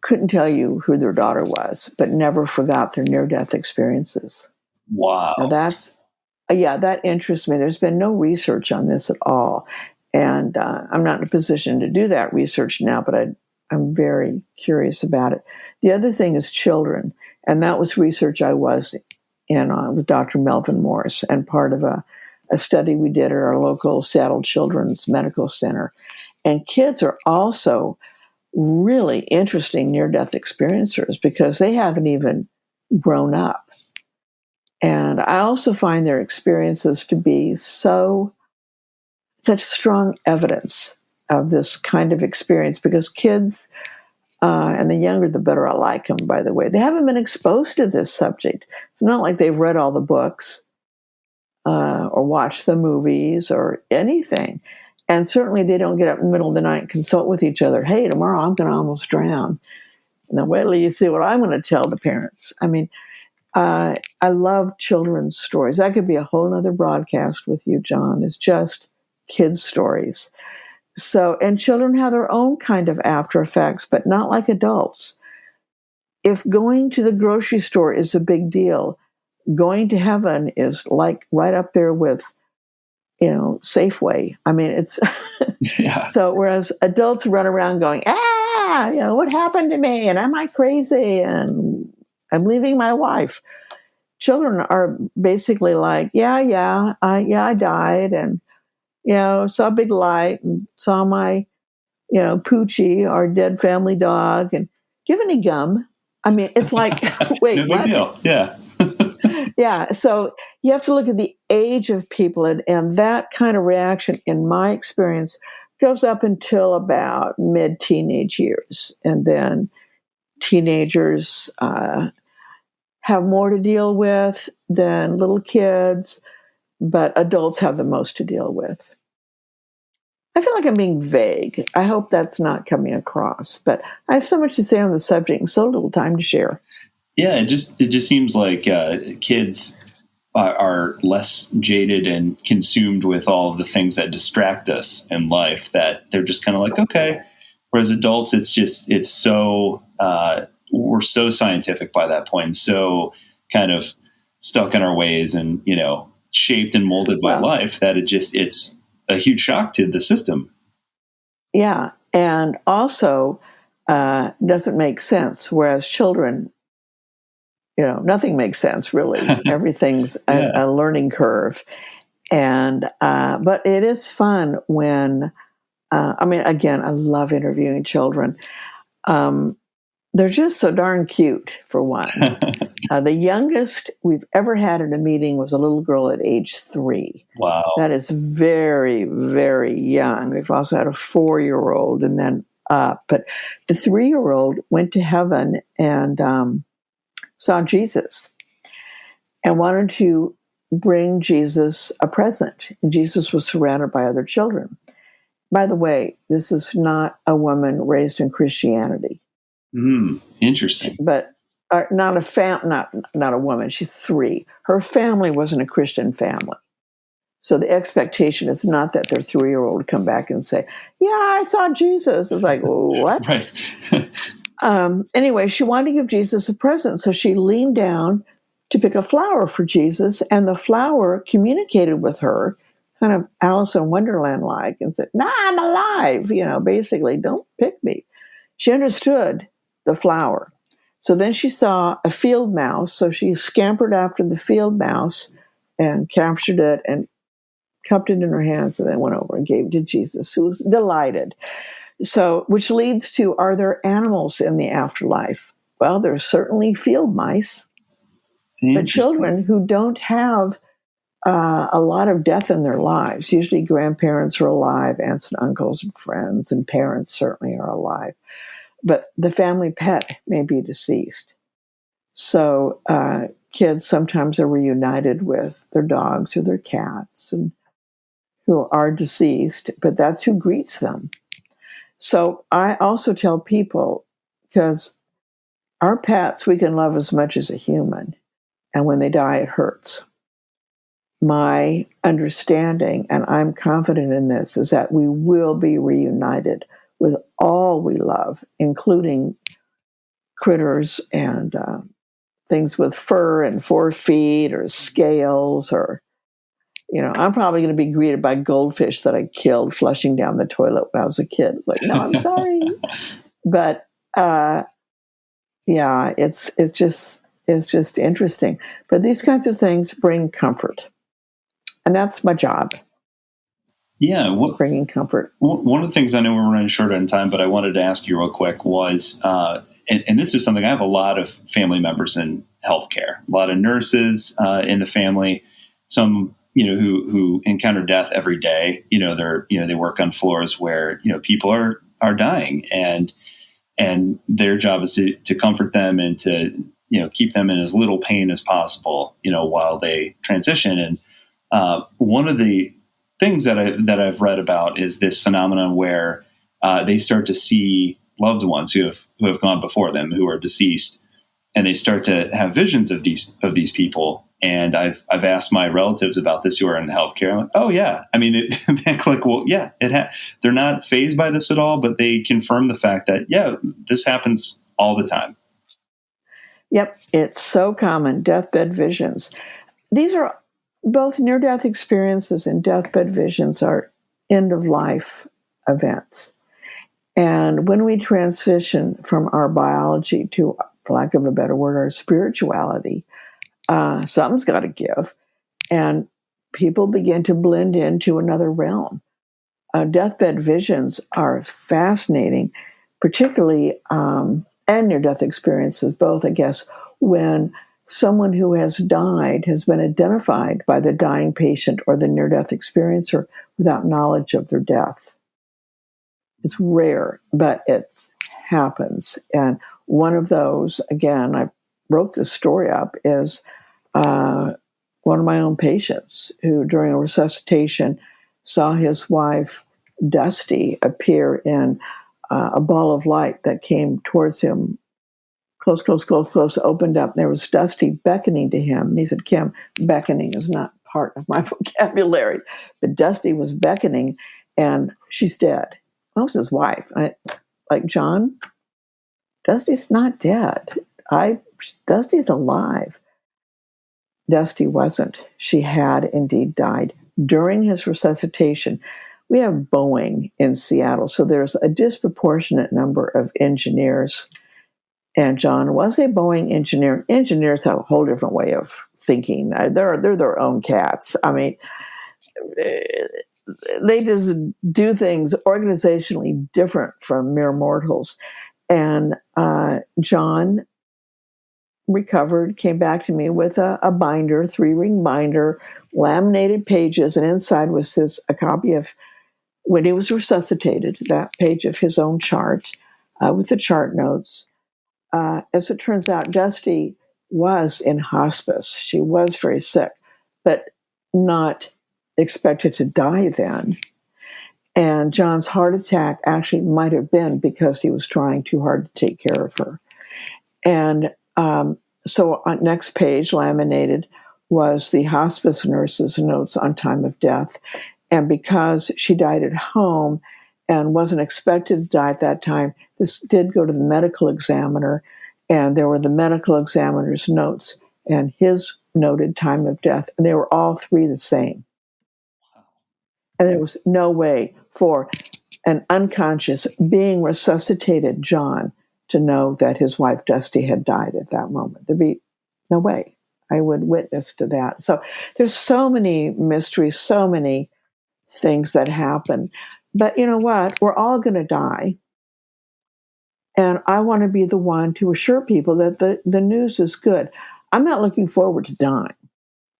Couldn't tell you who their daughter was, but never forgot their near-death experiences. Wow. Now that interests me. There's been no research on this at all. And I'm not in a position to do that research now, but I'm very curious about it. The other thing is children. And that was research I was in on with Dr. Melvin Morris, and part of a study we did at our local Seattle Children's Medical Center. And kids are also really interesting near-death experiencers because they haven't even grown up. And I also find their experiences to be such strong evidence of this kind of experience, because kids, and the younger the better I like them, by the way, they haven't been exposed to this subject. It's not like they've read all the books or watched the movies or anything. And certainly they don't get up in the middle of the night and consult with each other. Hey, tomorrow I'm going to almost drown. And then wait till you see what I'm going to tell the parents. I mean, I love children's stories. That could be a whole other broadcast with you, John. It's just kids' stories. So, and children have their own kind of after effects, but not like adults. If going to the grocery store is a big deal, going to heaven is like right up there with, Safeway. I mean, it's Yeah. So whereas adults run around going, what happened to me? And am I crazy? And I'm leaving my wife. Children are basically like, I died, and saw a big light and saw my, Poochie, our dead family dog. And do you have any gum? I mean, it's like, wait, No big what? deal. Yeah. Yeah. So you have to look at the age of people, and that kind of reaction, in my experience, goes up until about mid-teenage years. And then teenagers have more to deal with than little kids, but adults have the most to deal with. I feel like I'm being vague. I hope that's not coming across, but I have so much to say on the subject and so little time to share. Yeah, it just seems like kids are less jaded and consumed with all of the things that distract us in life, that they're just kind of like, okay. Whereas adults, it's so we're so scientific by that point, so kind of stuck in our ways and shaped and molded by life, that it's a huge shock to the system. Yeah, and also doesn't make sense. Whereas children, nothing makes sense really. Everything's a learning curve, and but it is fun when. Again, I love interviewing children. They're just so darn cute, for one. The youngest we've ever had at a meeting was a little girl at age 3. Wow. That is very, very young. We've also had a 4-year-old and then up. But the 3-year-old went to heaven and saw Jesus and wanted to bring Jesus a present. And Jesus was surrounded by other children. By the way, this is not a woman raised in Christianity. Interesting. But not a woman. She's 3. Her family wasn't a Christian family. So the expectation is not that their 3-year-old come back and say, yeah, I saw Jesus. It's like, what? Right. Anyway, she wanted to give Jesus a present. So she leaned down to pick a flower for Jesus, and the flower communicated with her, kind of Alice in Wonderland-like, and said, nah, I'm alive. Basically, don't pick me. She understood the flower. So then she saw a field mouse. So she scampered after the field mouse and captured it and cupped it in her hands, and then went over and gave it to Jesus, who was delighted. So, which leads to, are there animals in the afterlife? Well, there's certainly field mice, but children who don't have a lot of death in their lives. Usually grandparents are alive, aunts and uncles and friends, and parents certainly are alive. But the family pet may be deceased. So kids sometimes are reunited with their dogs or their cats and who are deceased, but that's who greets them. So I also tell people, because our pets we can love as much as a human, and when they die, it hurts. My understanding, and I'm confident in this, is that we will be reunited with all we love, including critters and things with fur and 4 feet or scales, or, I'm probably going to be greeted by goldfish that I killed flushing down the toilet when I was a kid. It's like, no, I'm sorry. But yeah, it's just interesting. But these kinds of things bring comfort. And that's my job. Yeah. Bringing comfort. One of the things, I know we're running short on time, but I wanted to ask you real quick was, and this is something, I have a lot of family members in healthcare, a lot of nurses in the family, some, who encounter death every day. They work on floors where, people are dying, and their job is to comfort them and to, keep them in as little pain as possible, while they transition. And one of the things that I've read about is this phenomenon where they start to see loved ones who have gone before them, who are deceased, and they start to have visions of these people. And I've asked my relatives about this who are in healthcare. I'm like, oh yeah, I mean, well, yeah, they're not fazed by this at all, but they confirm the fact that, yeah, this happens all the time. Yep, it's so common. Deathbed visions. These are both near-death experiences, and deathbed visions are end-of-life events. And when we transition from our biology to, for lack of a better word, our spirituality, something's got to give. And people begin to blend into another realm. Deathbed visions are fascinating, particularly, and near-death experiences, both, I guess, when someone who has died has been identified by the dying patient or the near-death experiencer without knowledge of their death. It's rare, but it happens. And one of those, again, I wrote this story up, is one of my own patients who, during a resuscitation, saw his wife, Dusty, appear in a ball of light that came towards him. Close, opened up. There was Dusty beckoning to him. And he said, Kim, beckoning is not part of my vocabulary. But Dusty was beckoning, and she's dead. That was his wife. John, Dusty's not dead. Dusty's alive. Dusty wasn't. She had indeed died. During his resuscitation, we have Boeing in Seattle, so there's a disproportionate number of engineers. And John was a Boeing engineer. Engineers have a whole different way of thinking. They're their own cats. I mean, they just do things organizationally different from mere mortals. And John recovered, came back to me with a binder, 3-ring binder, laminated pages, and inside was a copy of, when he was resuscitated, that page of his own chart with the chart notes. As it turns out, Dusty was in hospice. She was very sick, but not expected to die then. And John's heart attack actually might have been because he was trying too hard to take care of her. And so on next page, laminated, was the hospice nurse's notes on time of death. And because she died at home and wasn't expected to die at that time, this did go to the medical examiner, and there were the medical examiner's notes and his noted time of death, and they were all three the same. And there was no way for an unconscious, being resuscitated John to know that his wife Dusty had died at that moment. There'd be no way I would witness to that. So there's so many mysteries, so many things that happen. But you know what? We're all going to die. And I want to be the one to assure people that the news is good. I'm not looking forward to dying.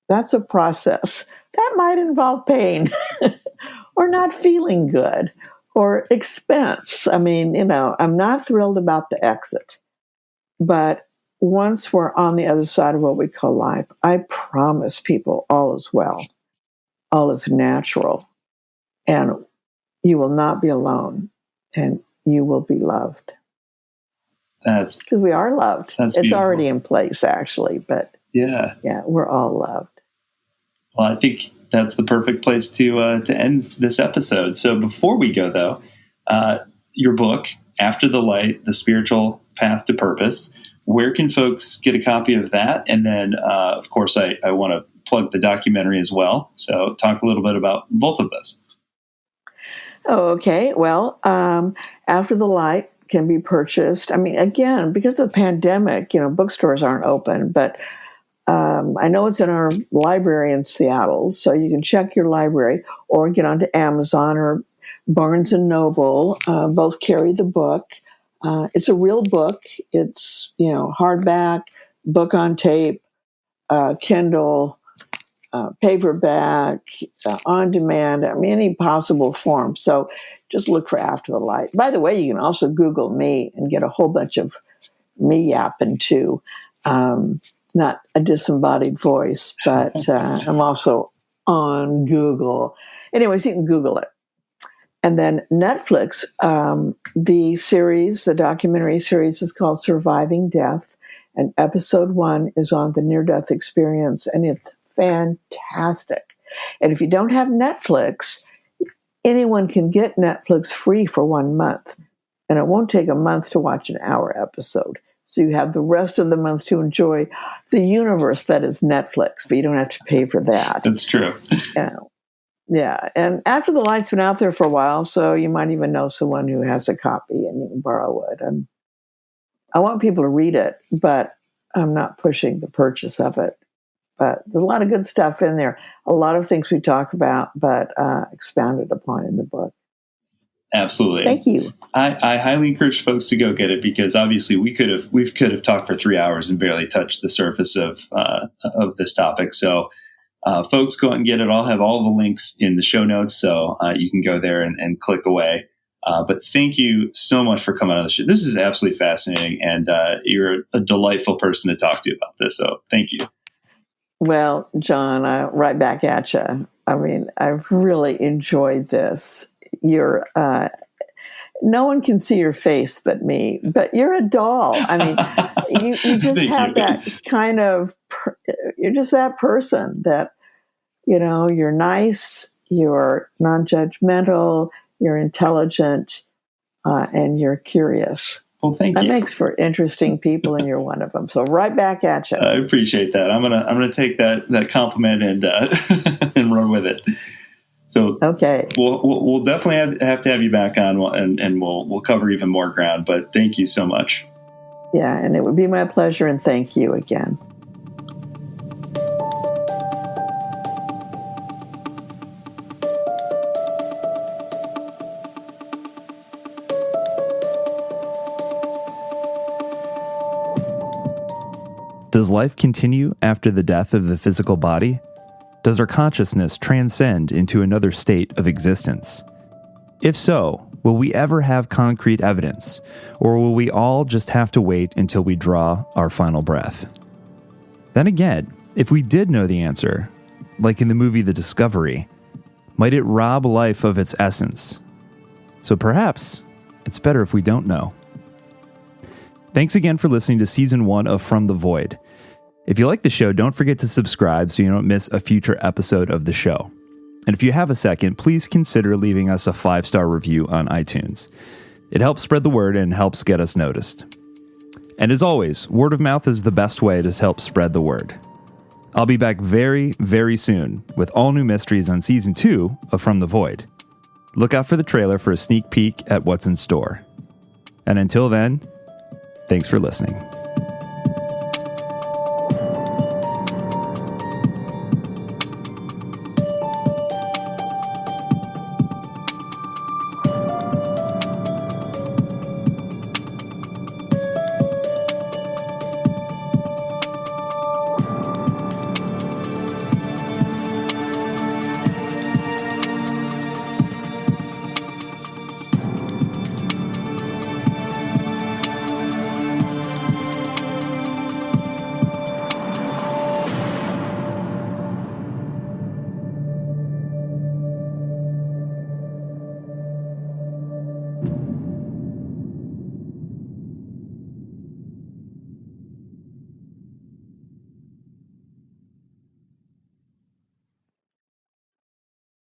That's a process. That might involve pain or not feeling good or expense. I mean, I'm not thrilled about the exit. But once we're on the other side of what we call life, I promise people all is well. All is natural. And you will not be alone. And you will be loved. That's because we are loved. It's beautiful. Already in place, actually. But yeah, we're all loved. Well, I think that's the perfect place to end this episode. So before we go, though, your book, After the Light, The Spiritual Path to Purpose, where can folks get a copy of that? And then, of course, I want to plug the documentary as well. So talk a little bit about both of those. Oh, okay. Well, After the Light can be purchased. I mean, again, because of the pandemic, bookstores aren't open, but I know it's in our library in Seattle, so you can check your library or get onto Amazon or Barnes & Noble. Both carry the book. It's a real book. It's, hardback, book on tape, Kindle, paperback, on demand, any possible form. So just look for After the Light. By the way, you can also Google me and get a whole bunch of me yapping too. Not a disembodied voice, but I'm also on Google. Anyways, you can Google it. And then Netflix, the documentary series is called Surviving Death. And episode 1 is on the near-death experience, and it's fantastic. And if you don't have Netflix, anyone can get Netflix free for 1 month. And it won't take a month to watch an hour episode. So you have the rest of the month to enjoy the universe that is Netflix, but you don't have to pay for that. That's true. Yeah. And After the Light's been out there for a while, so you might even know someone who has a copy and you can borrow it. And I want people to read it, but I'm not pushing the purchase of it. But there's a lot of good stuff in there. A lot of things we talk about, but expounded upon in the book. Absolutely. Thank you. I highly encourage folks to go get it because obviously we could have talked for 3 hours and barely touched the surface of this topic. So folks, go out and get it. I'll have all the links in the show notes, so you can go there and click away. But thank you so much for coming on the show. This is absolutely fascinating, and you're a delightful person to talk to about this. So thank you. Well, John, right back at you. I mean, I've really enjoyed this. You're no one can see your face but me, but you're a doll. I mean, you just have that kind of, you're just that person that, you're nice, you're non-judgmental, you're intelligent, and you're curious. Well, thank you. That makes for interesting people, and you're one of them. So right back at you. I appreciate that. I'm gonna take that compliment and and run with it. So okay, we'll definitely have to have you back on, and we'll cover even more ground. But thank you so much. Yeah, and it would be my pleasure, and thank you again. Does life continue after the death of the physical body? Does our consciousness transcend into another state of existence? If so, will we ever have concrete evidence, or will we all just have to wait until we draw our final breath? Then again, if we did know the answer, like in the movie The Discovery, might it rob life of its essence? So perhaps it's better if we don't know. Thanks again for listening to Season 1 of From the Void. If you like the show, don't forget to subscribe so you don't miss a future episode of the show. And if you have a second, please consider leaving us a 5-star review on iTunes. It helps spread the word and helps get us noticed. And as always, word of mouth is the best way to help spread the word. I'll be back very, very soon with all new mysteries on Season 2 of From the Void. Look out for the trailer for a sneak peek at what's in store. And until then, thanks for listening.